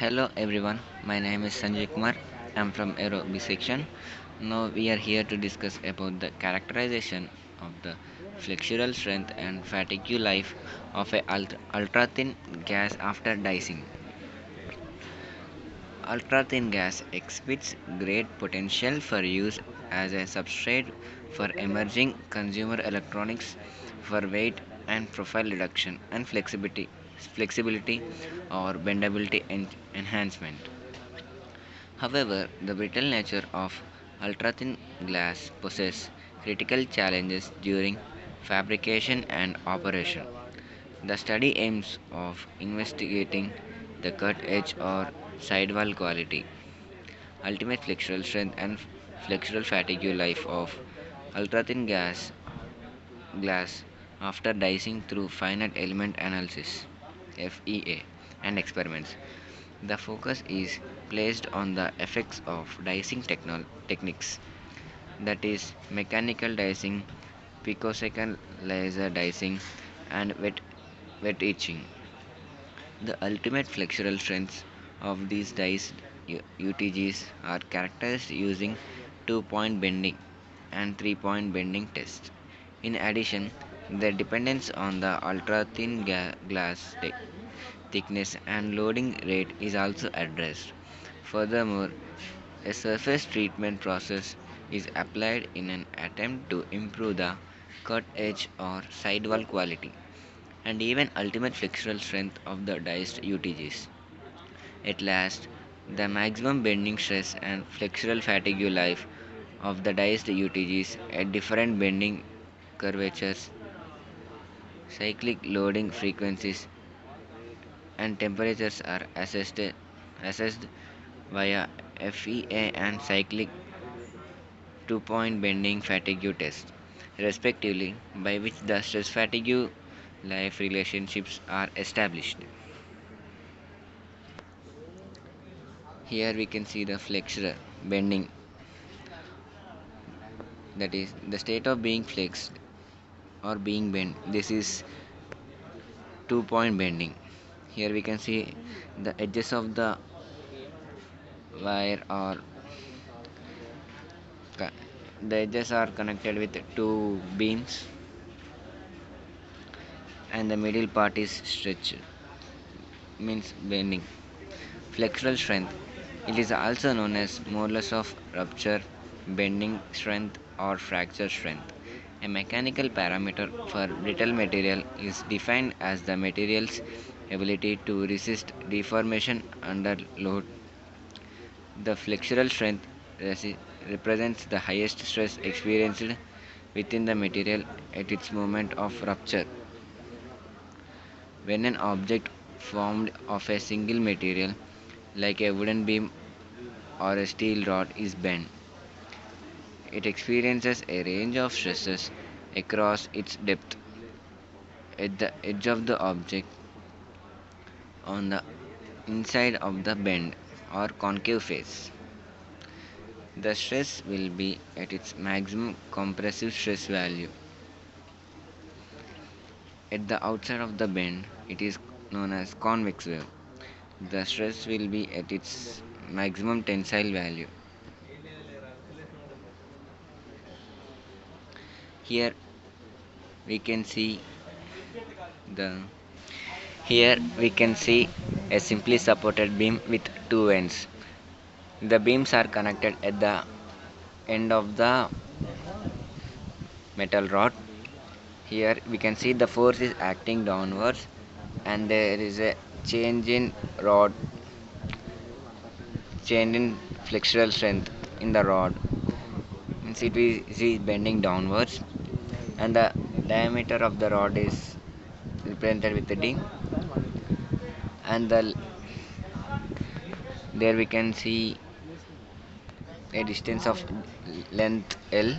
Hello everyone, my name is Sanjay Kumar. I'm from Aero B section. Now we are here to discuss about the characterization of the flexural strength and fatigue life of a ultra thin gas after dicing. Ultra thin gas exhibits great potential for use as a substrate for emerging consumer electronics for weight and profile reduction and flexibility or bendability enhancement. However, the brittle nature of ultra-thin glass poses critical challenges during fabrication and operation. The study aims of investigating the cut edge or sidewall quality, ultimate flexural strength and flexural fatigue life of ultra-thin glass after dicing through finite element analysis FEA and experiments. The focus is placed on the effects of dicing techniques, that is, mechanical dicing, picosecond laser dicing, and wet etching. The ultimate flexural strengths of these diced UTGs are characterized using 2-point bending and 3-point bending tests. In addition, the dependence on the ultra thin glass thickness and loading rate is also addressed. Furthermore, a surface treatment process is applied in an attempt to improve the cut edge or sidewall quality and even ultimate flexural strength of the diced UTGs. At last, the maximum bending stress and flexural fatigue life of the diced UTGs at different bending curvatures, cyclic loading frequencies, and temperatures are assessed via FEA and cyclic 2-point bending fatigue test, respectively, by which the stress fatigue life relationships are established. Here we can see the flexure bending, that is the state of being flexed or being bent. This is 2-point bending. Here we can see the edges of the wire are the edges are connected with two beams and the middle part is stretched, means bending. Flexural strength. It is also known as modulus of rupture, bending strength, or fracture strength. A mechanical parameter for brittle material is defined as the material's ability to resist deformation under load. The flexural strength represents the highest stress experienced within the material at its moment of rupture. When an object formed of a single material, like a wooden beam or a steel rod, is bent, it experiences a range of stresses across its depth. At the edge of the object, on the inside of the bend or concave face, the stress will be at its maximum compressive stress value. At the outside of the bend, it is known as convex wave. The stress will be at its maximum tensile value. Here we can see the here we can see a simply supported beam with two ends. The beams are connected at the end of the metal rod. Here we can see the force is acting downwards and there is a change in rod change in flexural strength in the rod. Means it is bending downwards and the diameter of the rod is represented with the d, and there we can see a distance of length L.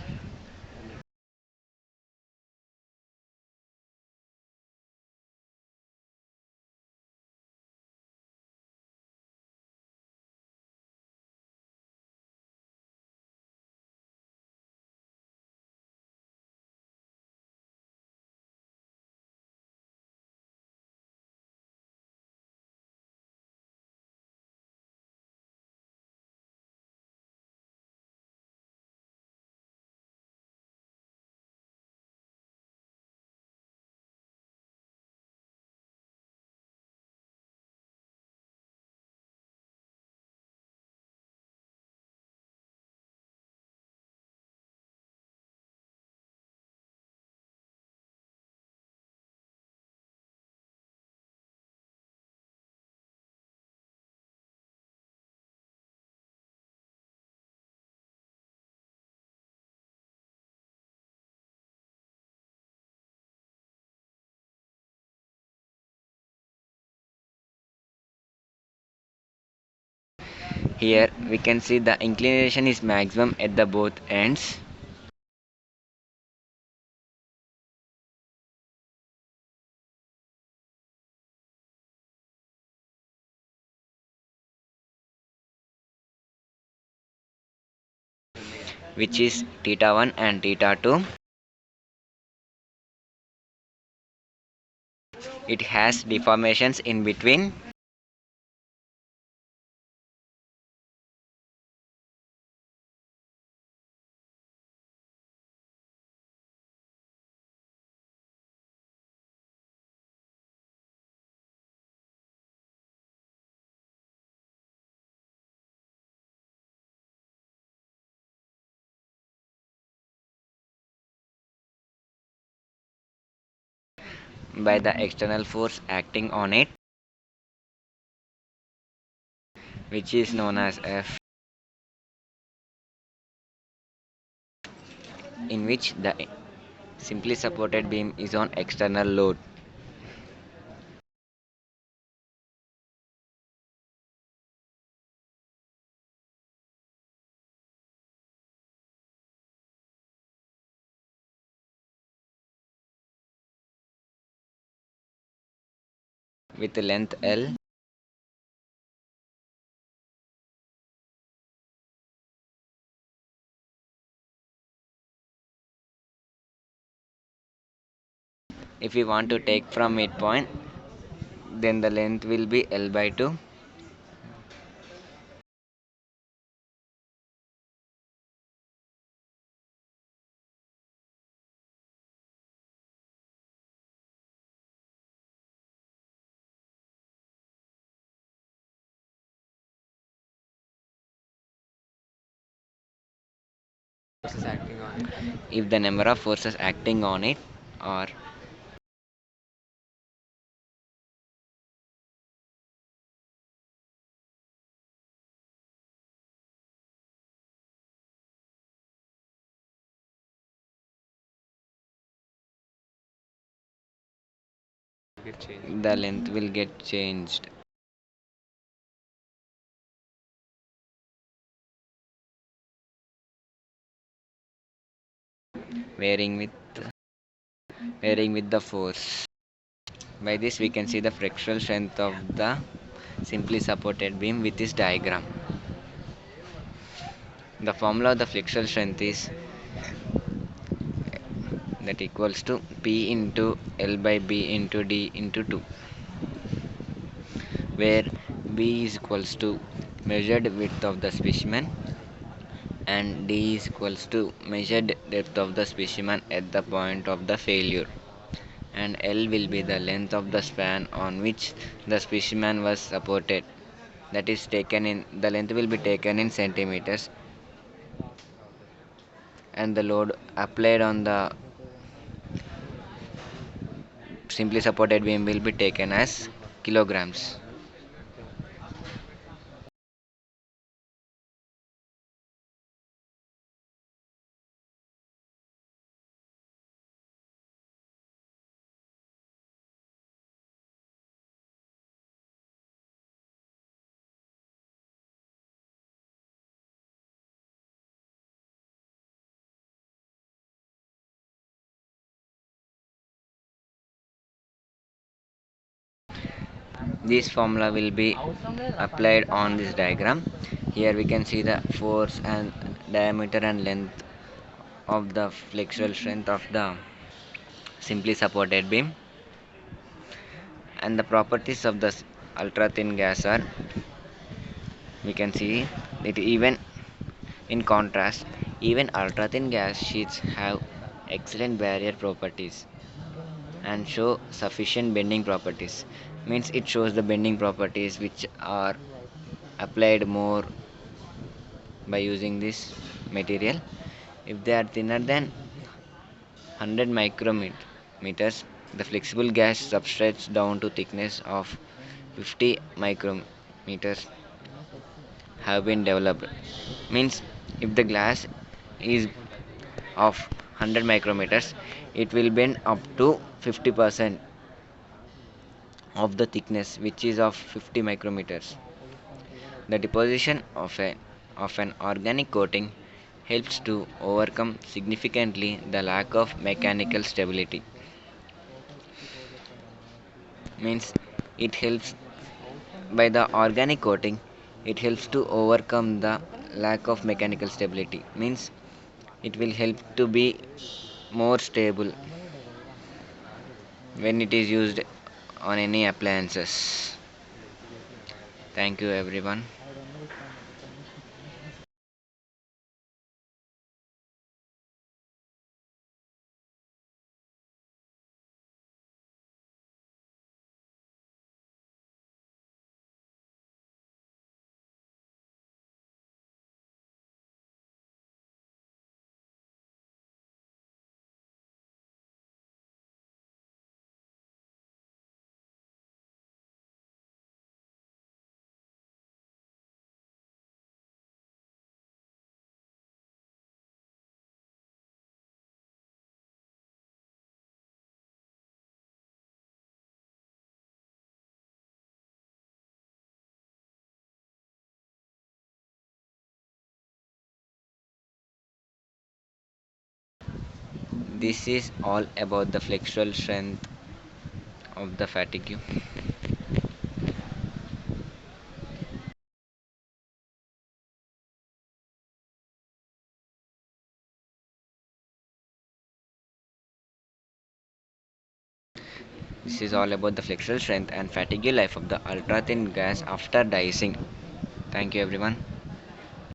Here we can see the inclination is maximum at the both ends, which is theta 1 and theta 2. It has deformations in between, by the external force acting on it, which is known as F, in which the simply supported beam is on external load. With length L, if we want to take from midpoint, then the length will be L by 2. If the number of forces acting on it are the length will get changed, varying with the force. By this we can see the fractional strength of the simply supported beam with this diagram. The formula of the flexural strength is that equals to P into L by B into D into 2, where B is equals to measured width of the specimen and D is equals to measured depth of the specimen at the point of the failure, and L will be the length of the span on which the specimen was supported, that is taken in the length will be taken in centimeters, and the load applied on the simply supported beam will be taken as kilograms. This formula will be applied on this diagram. Here we can see the force and diameter and length of the flexural strength of the simply supported beam, and the properties of the ultra thin gas are, we can see it even in contrast, even ultra thin gas sheets have excellent barrier properties and show sufficient bending properties. Means it shows the bending properties which are applied more by using this material. If they are thinner than 100 micrometers, the flexible gas substrates down to thickness of 50 micrometers have been developed. Means if the glass is of 100 micrometers, it will bend up to 50% of the thickness which is of 50 micrometers. The deposition of an organic coating helps to overcome significantly the lack of mechanical stability. Means it helps by the organic coating, it helps to overcome the lack of mechanical stability. Means it will help to be more stable when it is used on any appliances. Thank you everyone. This is all about the flexural strength of the fatigue. This is all about the flexural strength and fatigue life of the ultra thin gas after dicing. Thank you everyone.